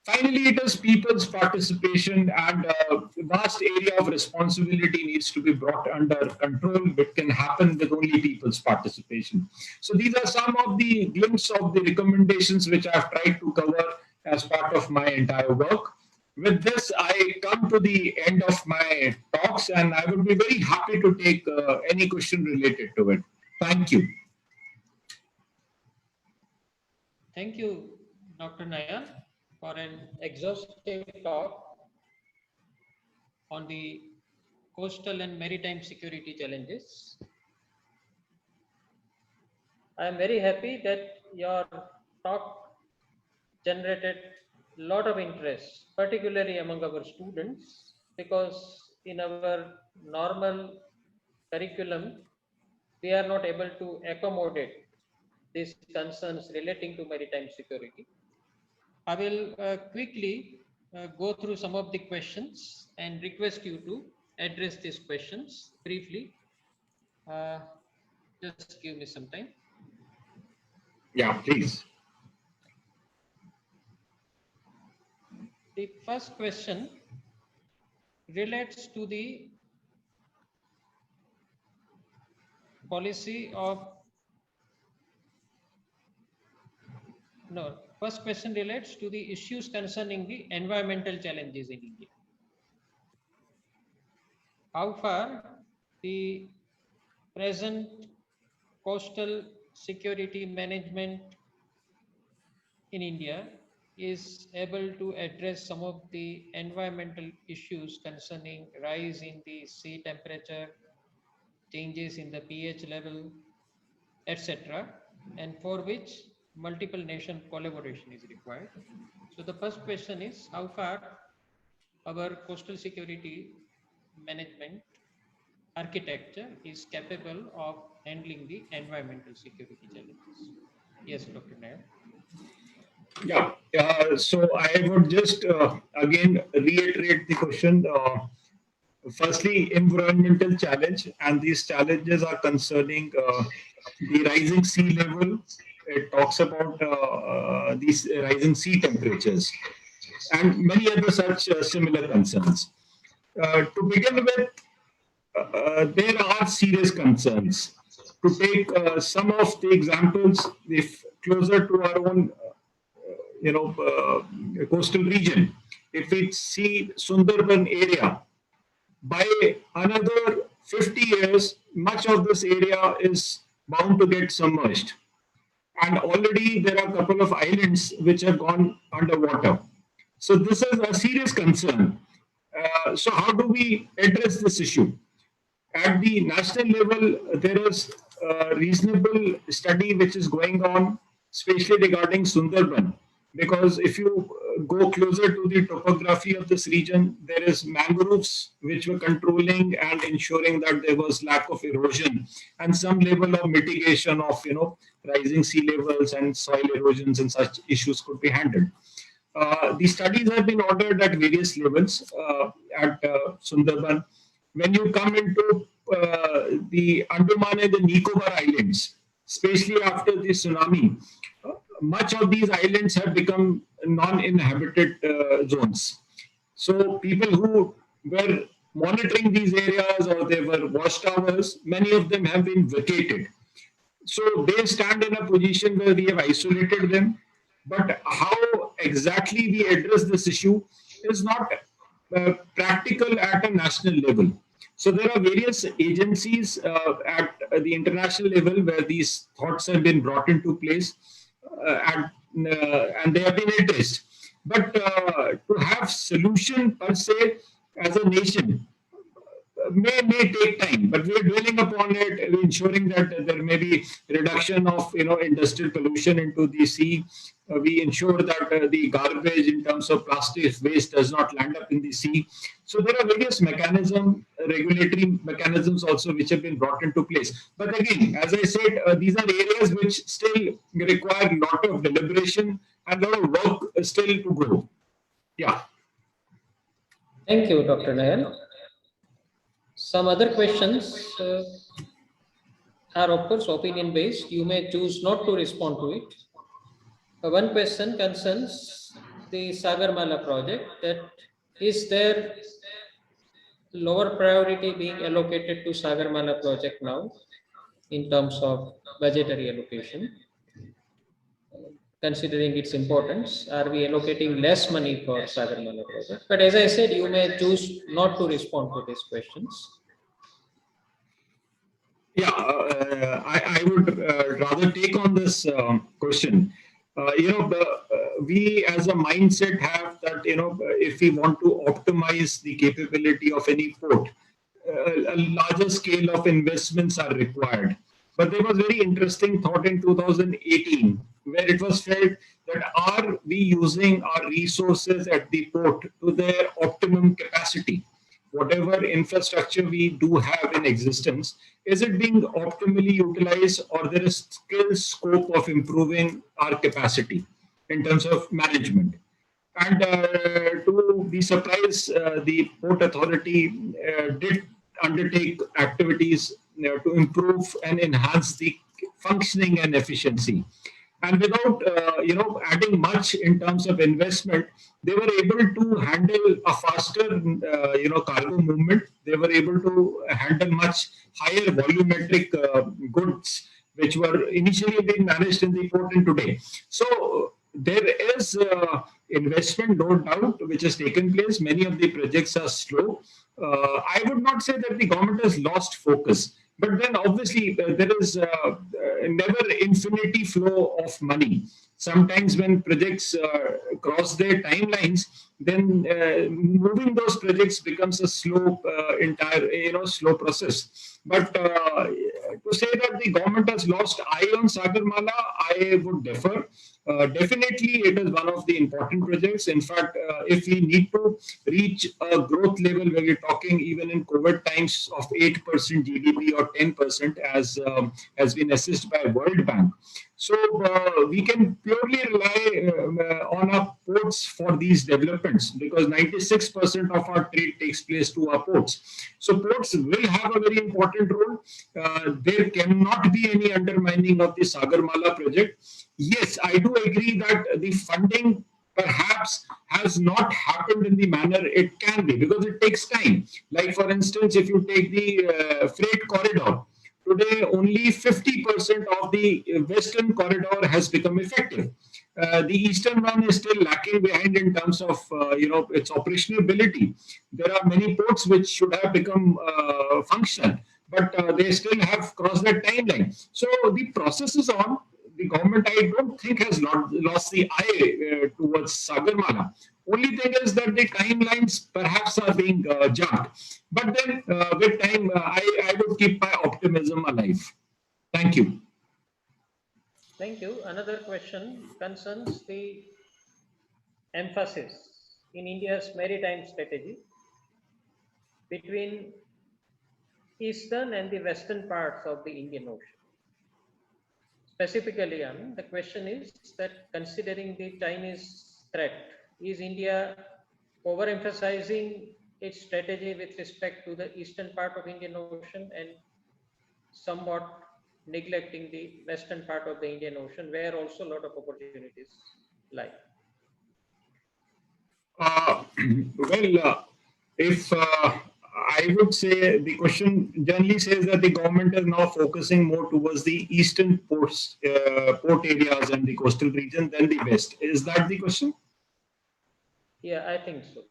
Finally, it is people's participation and a vast area of responsibility needs to be brought under control, but can happen with only people's participation. So these are some of the glimpses of the recommendations which I've tried to cover as part of my entire work. With this, I come to the end of my talks and I would be very happy to take any question related to it. Thank you. Thank you, Dr. Nayal, for an exhaustive talk on the coastal and maritime security challenges. I am very happy that your talk generated a lot of interest, particularly among our students, because in our normal curriculum, we are not able to accommodate these concerns relating to maritime security. I will quickly go through some of the questions and request you to address these questions briefly. Just give me some time. Yeah, please. The first question relates to the policy of first question relates to the issues concerning the environmental challenges in India. How far the present coastal security management in India is able to address some of the environmental issues concerning rise in the sea temperature, changes in the pH level, etc., and for which multiple nation collaboration is required. So the first question is how far our coastal security management architecture is capable of handling the environmental security challenges. Yes, Dr. Nair. Yeah, so I would just again reiterate the question. Firstly, environmental challenge, and these challenges are concerning the rising sea level. It talks about these rising sea temperatures and many other such similar concerns. To begin with, there are serious concerns. To take some of the examples, if closer to our own, coastal region, if we see Sundarban area, by another 50 years, much of this area is bound to get submerged. and already there are a couple of islands which have gone underwater. So this is a serious concern. So how do we address this issue? At the national level, there is a reasonable study which is going on, especially regarding Sundarban. Because if you go closer to the topography of this region, there is mangroves which were controlling and ensuring that there was lack of erosion and some level of mitigation of rising sea levels and soil erosions and such issues could be handled. The studies have been ordered at various levels at Sundarban. When you come into the Andaman and the Nicobar Islands, especially after the tsunami, much of these islands have become non-inhabited zones. So people who were monitoring these areas or they were watchtowers, many of them have been vacated. So they stand in a position where we have isolated them. But how exactly we address this issue is not practical at a national level. So there are various agencies at the international level where these thoughts have been brought into place and they have been addressed. But to have solution per se as a nation may take time, but we're dwelling upon it, ensuring that there may be reduction of industrial pollution into the sea. We ensure that the garbage in terms of plastic waste does not land up in the sea. So there are various mechanisms, regulatory mechanisms also which have been brought into place. But again, as I said, these are areas which still require a lot of deliberation and a lot of work still to grow. Yeah. Thank you, Dr. Nayal. Some other questions are, of course, opinion-based. You may choose not to respond to it. One question concerns the Sagarmala project, that is there lower priority being allocated to Sagarmala project now in terms of budgetary allocation? Considering its importance, are we allocating less money for Sagarmala project? But as I said, you may choose not to respond to these questions. Yeah, I would rather take on this question. We as a mindset have that, if we want to optimize the capability of any port, a larger scale of investments are required. But there was very interesting thought in 2018 where it was felt that are we using our resources at the port to their optimum capacity? Whatever infrastructure we do have in existence, is it being optimally utilized or there is still scope of improving our capacity in terms of management? And to the surprise, the Port Authority did undertake activities to improve and enhance the functioning and efficiency. And without adding much in terms of investment, they were able to handle a faster cargo movement. They were able to handle much higher volumetric goods which were initially being managed in the port in today. So there is investment, no doubt, which has taken place. Many of the projects are slow. I would not say that the government has lost focus, but then obviously there is never infinity flow of money. Sometimes when projects cross their timelines, then moving those projects becomes a slow, slow process. But to say that the government has lost eye on Sagarmala, I would defer. Definitely, it is one of the important projects. In fact, if we need to reach a growth level where we're talking even in COVID times of 8% GDP or 10%, as has been assessed by World Bank. So we can purely rely on our ports for these developments because 96% of our trade takes place to our ports. So ports will have a very important role. There cannot be any undermining of the Sagarmala project. Yes, I do agree that the funding perhaps has not happened in the manner it can be because it takes time. Like for instance, if you take the freight corridor, today only 50% of the western corridor has become effective. The eastern one is still lacking behind in terms of its operational ability. There are many ports which should have become functional, but they still have crossed that timeline. So the process is on. the government, I don't think, has lost the eye towards Sagarmala. Only thing is that the timelines perhaps are being jumped. But then with time, I would keep my optimism alive. Thank you. Thank you. Another question concerns the emphasis in India's maritime strategy between eastern and the western parts of the Indian Ocean. Specifically, the question is that considering the Chinese threat, is India overemphasizing its strategy with respect to the eastern part of Indian Ocean and somewhat neglecting the western part of the Indian Ocean, where also a lot of opportunities lie? Uh, well, if I would say the question generally says that the government is now focusing more towards the eastern port areas and the coastal region than the west. Is that the question? Yeah, I think so.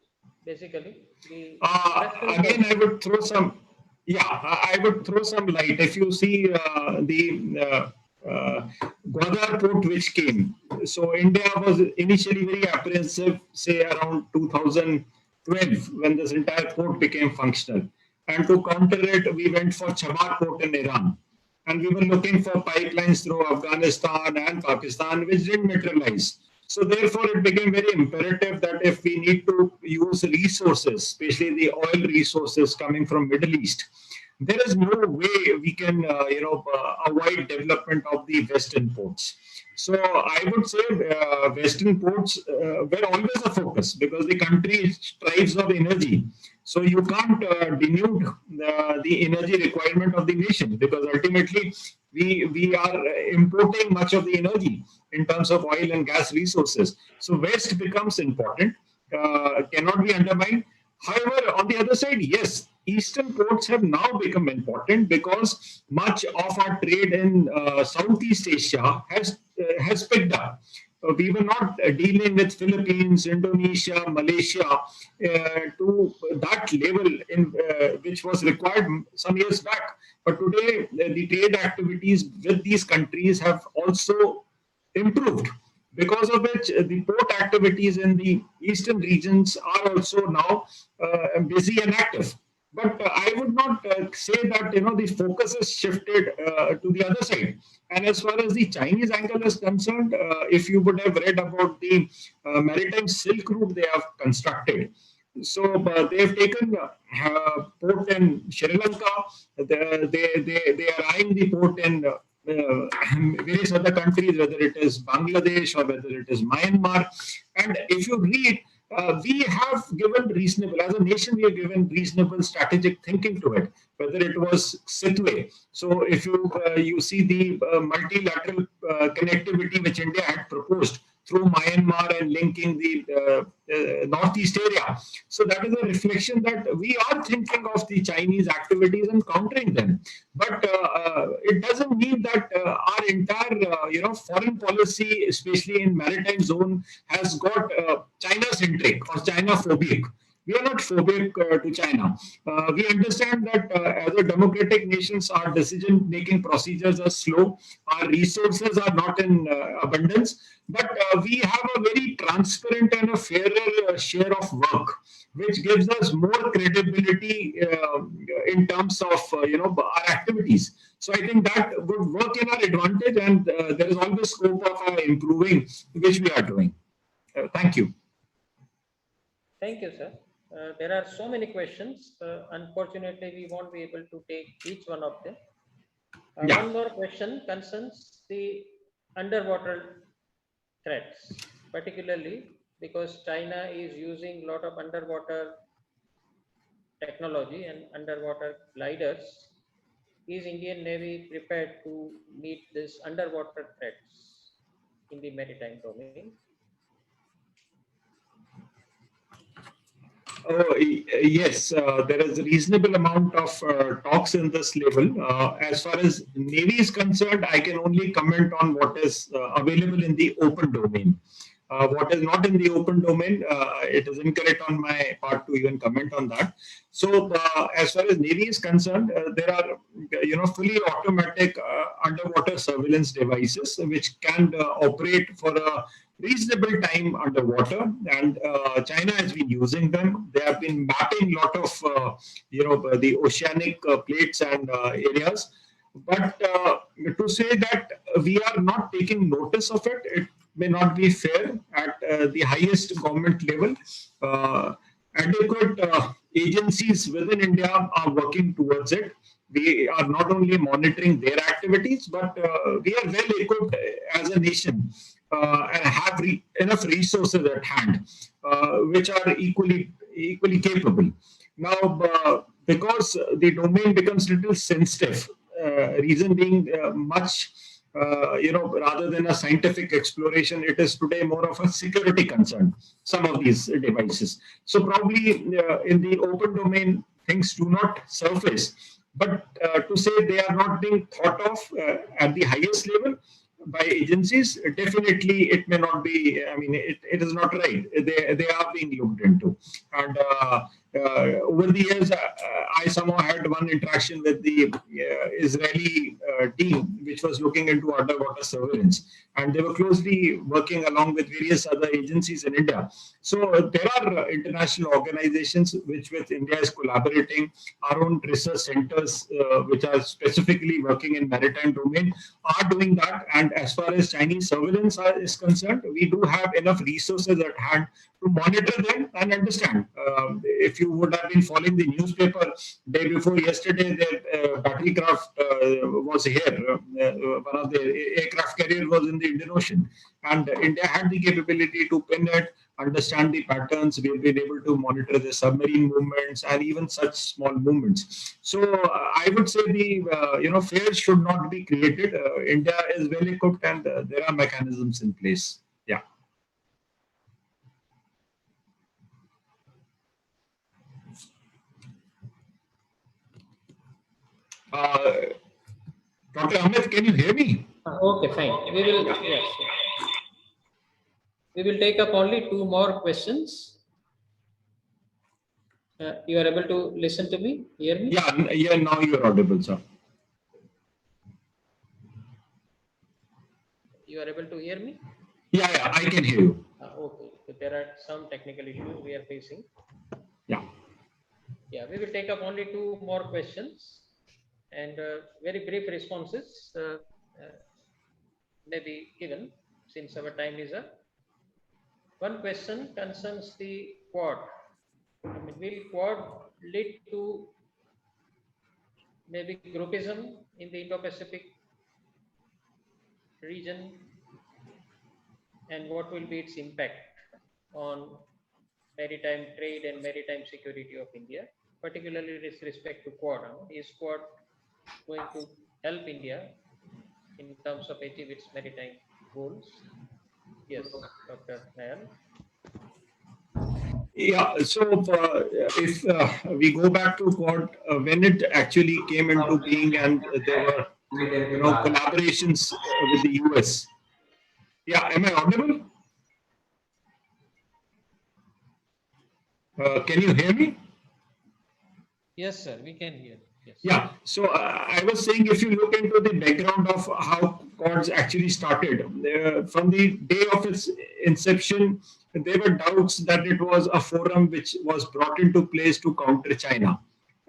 Basically, the western Again, I portion. would throw some, yeah, I would throw some light. If you see Gwadar port which came, so India was initially very apprehensive, say around 2012 when this entire port became functional. And to counter it, we went for Chabad port in Iran. And we were looking for pipelines through Afghanistan and Pakistan, which didn't materialize. So therefore, it became very imperative that if we need to use resources, especially the oil resources coming from Middle East, there is no way we can, avoid development of the Western ports. So I would say Western ports were always a focus because the country strives of energy. So you can't denude the energy requirement of the nation because ultimately we are importing much of the energy in terms of oil and gas resources. So West becomes important, cannot be undermined. However, on the other side, yes, eastern ports have now become important because much of our trade in Southeast Asia has picked up. We were not dealing with Philippines, Indonesia, Malaysia to that level in which was required some years back. But today, the trade activities with these countries have also improved, because of which the port activities in the eastern regions are also now busy and active. But I would not say that the focus is shifted to the other side. And as far as the Chinese angle is concerned, if you would have read about the maritime Silk Route they have constructed, so they have taken port in Sri Lanka. They are eyeing the port in various other countries, whether it is Bangladesh or whether it is Myanmar. And if you read, we have given reasonable, as a nation, we have given reasonable strategic thinking to it, whether it was Sithway. So if you see the multilateral connectivity which India had proposed through Myanmar and linking the northeast area. So that is a reflection that we are thinking of the Chinese activities and countering them. But it doesn't mean that our entire foreign policy, especially in maritime zone, has got China-centric or China-phobic. We are not phobic to China. We understand that as a democratic nations, our decision-making procedures are slow. Our resources are not in abundance. But we have a very transparent and a fairer share of work, which gives us more credibility in terms of our activities. So I think that would work in our advantage, and there is always scope of improving, which we are doing. Thank you. Thank you, sir. There are so many questions. Unfortunately, we won't be able to take each one of them. Yeah. One more question concerns the underwater threats, particularly because China is using a lot of underwater technology and underwater gliders. Is Indian Navy prepared to meet these underwater threats in the maritime domain? Oh, yes, there is a reasonable amount of talks in this level. As far as Navy is concerned, I can only comment on what is available in the open domain. What is not in the open domain, it is incorrect on my part to even comment on that. So, as far as Navy is concerned, there are fully automatic underwater surveillance devices which can operate for a reasonable time underwater, and China has been using them. They have been mapping a lot of the oceanic plates and areas. But to say that we are not taking notice of it, it may not be fair. At the highest government level, adequate agencies within India are working towards it. We are not only monitoring their activities, but we are well equipped as a nation and have enough resources at hand, which are equally capable. Now, because the domain becomes little sensitive, reason being much, rather than a scientific exploration, it is today more of a security concern, some of these devices. So probably in the open domain, things do not surface. But to say they are not being thought of at the highest level by agencies, definitely it may not be, I mean, it is not right. They are being looked into. And over the years, I somehow had one interaction with the Israeli team, which was looking into underwater surveillance. And they were closely working along with various other agencies in India. So there are international organizations with India is collaborating. Our own research centers, which are specifically working in maritime domain, are doing that. And as far as Chinese surveillance is concerned, we do have enough resources at hand to monitor them and understand. If you would have been following the newspaper day before yesterday, the battle craft was here. One of the aircraft carrier was in the Indian Ocean, and India had the capability to pin it, understand the patterns. We've been able to monitor the submarine movements and even such small movements. So I would say the fear should not be created. India is well equipped, and there are mechanisms in place. Yeah. Dr. Amit, can you hear me? Okay, fine. We will, yes. We will take up only two more questions. You are able to listen to me, hear me? Yeah, now you're audible, sir. You are able to hear me? Yeah, I can hear you. Okay, so there are some technical issues we are facing. Yeah. Yeah, we will take up only two more questions, and very brief responses may be given since our time is up. One question concerns the Quad. I mean, will Quad lead to maybe groupism in the Indo-Pacific region, and what will be its impact on maritime trade and maritime security of India, particularly with respect to Quad? Is Quad going to help India in terms of achieve its maritime goals? Yes, Dr. Nayal. Yeah, so if we go back to Quad, when it actually came into being, and there were collaborations with the US. Yeah, am I audible? Can you hear me? Yes, sir, we can hear. Yes. Yeah, so I was saying, if you look into the background of how Quads actually started, from the day of its inception, there were doubts that it was a forum which was brought into place to counter China.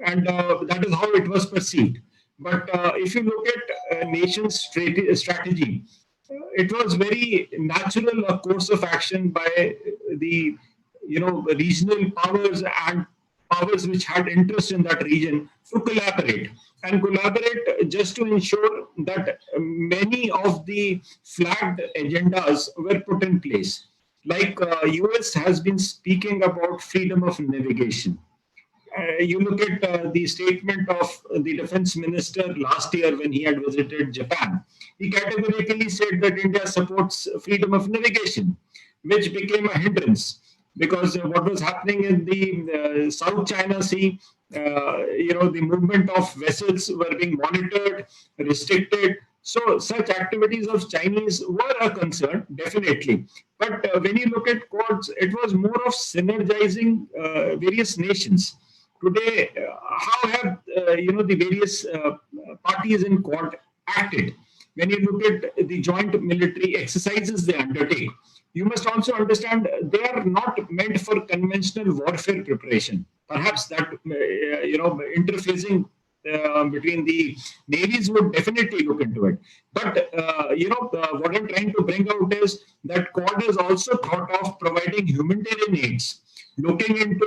And that is how it was perceived. But if you look at nation's strategy, it was very natural a course of action by the regional powers and powers which had interest in that region to collaborate just to ensure that many of the flagged agendas were put in place. Like US has been speaking about freedom of navigation. You look at the statement of the defense minister last year when he had visited Japan. He categorically said that India supports freedom of navigation, which became a hindrance because what was happening in the South China Sea, the movement of vessels were being monitored, restricted. So such activities of Chinese were a concern, definitely. But when you look at Quads, it was more of synergizing various nations. Today, how have the various parties in Quad acted? When you look at the joint military exercises they undertake, you must also understand they are not meant for conventional warfare preparation. Perhaps that interfacing between the navies would definitely look into it. But what I'm trying to bring out is that Quad is also thought of providing humanitarian aids, looking into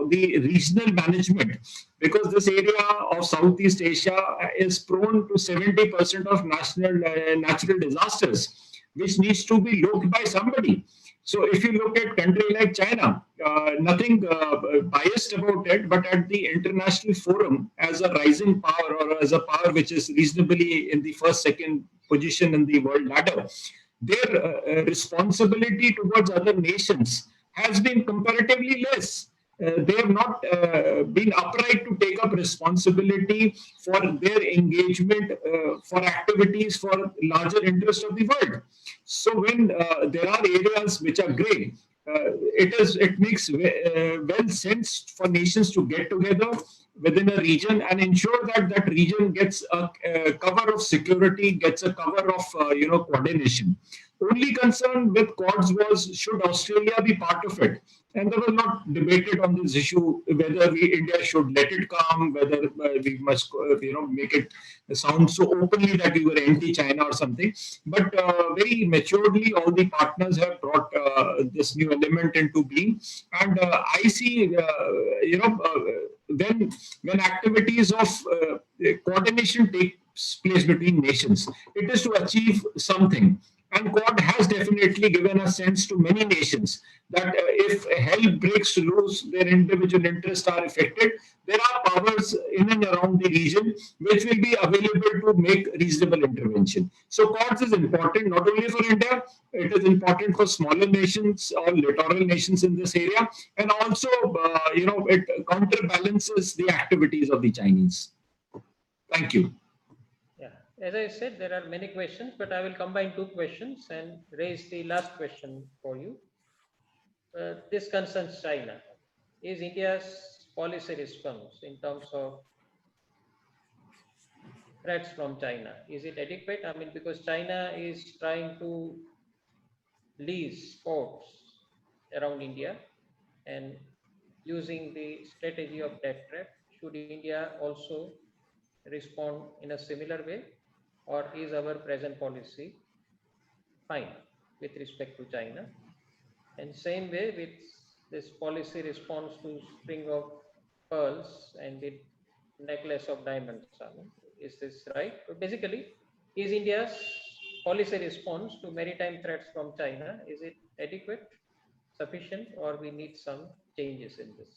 the regional management, because this area of Southeast Asia is prone to 70% of natural disasters, which needs to be looked by somebody. So if you look at country like China, nothing biased about it, but at the international forum, as a rising power or as a power which is reasonably in the first, second position in the world ladder, their responsibility towards other nations has been comparatively less. They have not been upright to take up responsibility for their engagement for activities for larger interest of the world. So when there are areas which are grey, it makes well sense for nations to get together within a region and ensure that that region gets a cover of security, gets a cover of coordination. Only concern with Quads was should Australia be part of it, and there was not debated on this issue whether India should let it come, whether we must make it sound so openly that we were anti-China or something. But very maturely, all the partners have brought this new element into being, and I see when activities of coordination takes place between nations, it is to achieve something. And Quad has definitely given a sense to many nations that if hell breaks loose, their individual interests are affected. There are powers in and around the region which will be available to make reasonable intervention. So Quads is important not only for India, it is important for smaller nations or littoral nations in this area, and also it counterbalances the activities of the Chinese. Thank you. Yeah, as I said, there are many questions, but I will combine two questions and raise the last question for you. This concerns China. Is India's policy response in terms of threats from China, is it adequate? I mean, because China is trying to lease ports around India and using the strategy of debt trap, should India also respond in a similar way, or is our present policy fine with respect to China? And same way with this policy response to string of pearls and the necklace of diamonds. I mean, is this right? So basically, is India's policy response to maritime threats from China, is it adequate, sufficient, or we need some changes in this?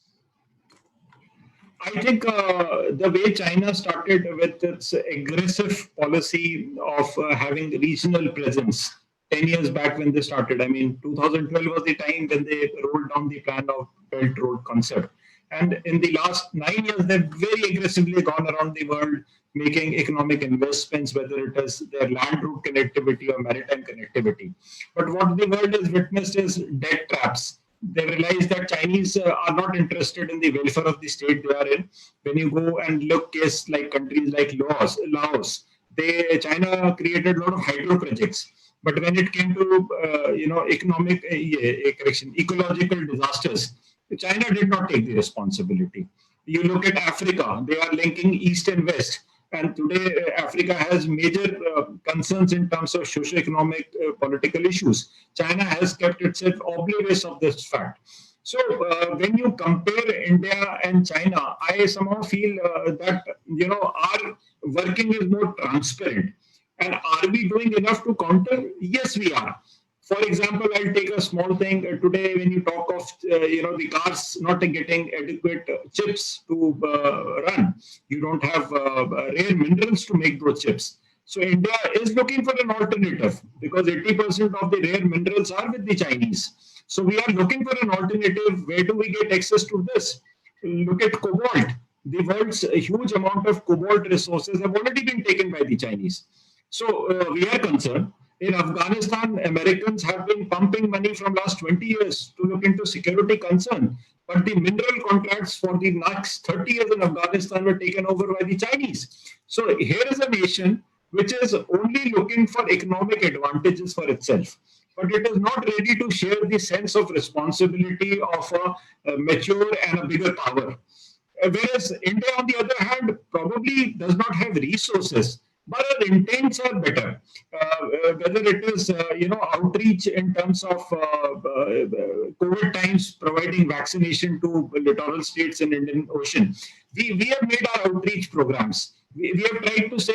I think the way China started with its aggressive policy of having regional presence 10 years back when they started. I mean, 2012 was the time when they rolled down the plan of Belt Road concept. And in the last 9 years, they've very aggressively gone around the world making economic investments, whether it is their land route connectivity or maritime connectivity. But what the world has witnessed is debt traps. They realize that Chinese are not interested in the welfare of the state they are in. When you go and look case like countries like Laos, China created a lot of hydro projects. But when it came to ecological disasters, China did not take the responsibility. You look at Africa; they are linking East and West. And today, Africa has major concerns in terms of socio-economic political issues. China has kept itself oblivious of this fact. So, when you compare India and China, I somehow feel that our working is more transparent. And are we doing enough to counter? Yes, we are. For example, I'll take a small thing today. When you talk of the cars not getting adequate chips to run, you don't have rare minerals to make those chips. So India is looking for an alternative because 80% of the rare minerals are with the Chinese. So we are looking for an alternative. Where do we get access to this? Look at cobalt. The world's huge amount of cobalt resources have already been taken by the Chinese. So we are concerned. In Afghanistan, Americans have been pumping money from last 20 years to look into security concern. But the mineral contracts for the next 30 years in Afghanistan were taken over by the Chinese. So here is a nation which is only looking for economic advantages for itself. But it is not ready to share the sense of responsibility of a mature and a bigger power. Whereas India, on the other hand, probably does not have resources, but our intents are better. Whether it is outreach in terms of COVID times, providing vaccination to littoral states in Indian Ocean, we have made our outreach programs. We have tried to say,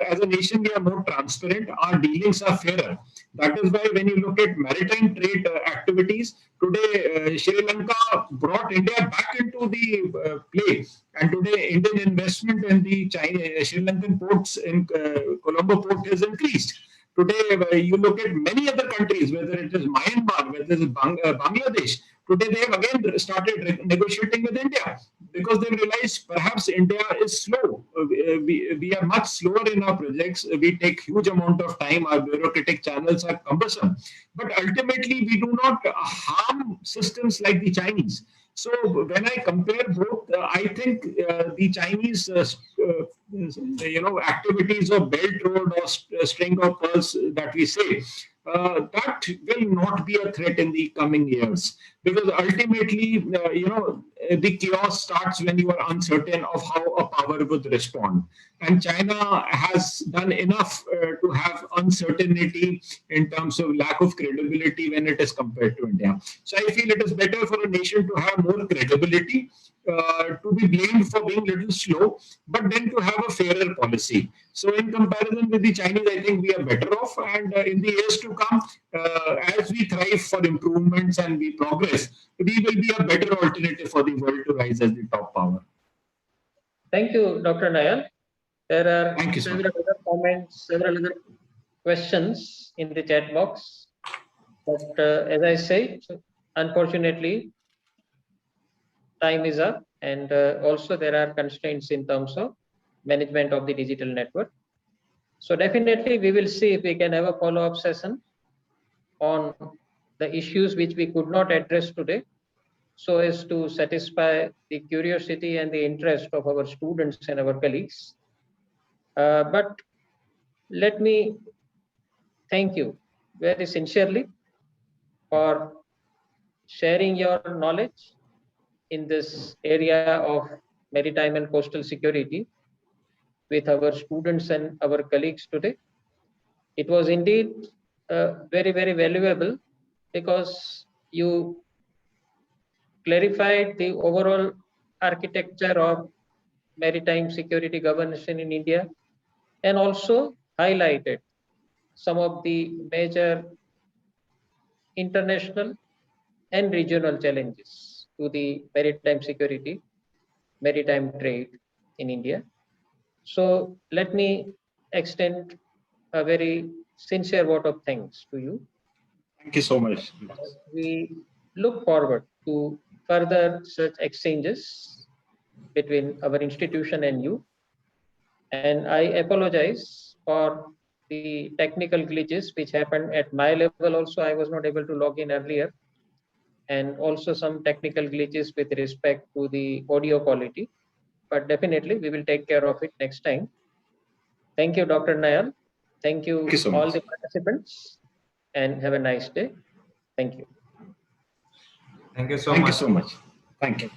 as a nation, we are more transparent. Our dealings are fairer. That is why when you look at maritime trade activities, today Sri Lanka brought India back into the play. And today Indian investment in the Sri Lankan ports in Colombo port has increased. Today, you look at many other countries, whether it is Myanmar, whether it is Bangladesh, today they have again started negotiating with India because they realized perhaps India is slow. We are much slower in our projects. We take huge amount of time. Our bureaucratic channels are cumbersome. But ultimately, we do not harm systems like the Chinese. So when I compare both, I think the Chinese, activities of Belt Road or string of pearls that we say, that will not be a threat in the coming years because ultimately, the chaos starts when you are uncertain of how a power would respond. And China has done enough to have uncertainty in terms of lack of credibility when it is compared to India. So I feel it is better for a nation to have more credibility, to be blamed for being a little slow, but then to have a fairer policy. So in comparison with the Chinese, I think we are better off. And in the years to come, as we thrive for improvements and we progress, we will be a better alternative for the world to rise as the top power. Thank you, Dr. Nayal. There are Thank you so several much. other comments, several other questions in the chat box. But as I say, unfortunately, time is up. And also there are constraints in terms of management of the digital network. So definitely we will see if we can have a follow-up session on the issues which we could not address today, so as to satisfy the curiosity and the interest of our students and our colleagues. But let me thank you very sincerely for sharing your knowledge in this area of maritime and coastal security with our students and our colleagues today. It was indeed very, very valuable because you clarified the overall architecture of maritime security governance in India and also highlighted some of the major international and regional challenges to the maritime security, maritime trade in India. So let me extend a very sincere vote of thanks to you. Thank you so much. We look forward to further such exchanges between our institution and you. And I apologize for the technical glitches which happened at my level also. I was not able to log in earlier. And also some technical glitches with respect to the audio quality. But definitely we will take care of it next time. Thank you, Dr. Nayal. Thank you, Thank you so all much. the participants, and have a nice day. Thank you. Thank you so Thank you much. so much. Thank you.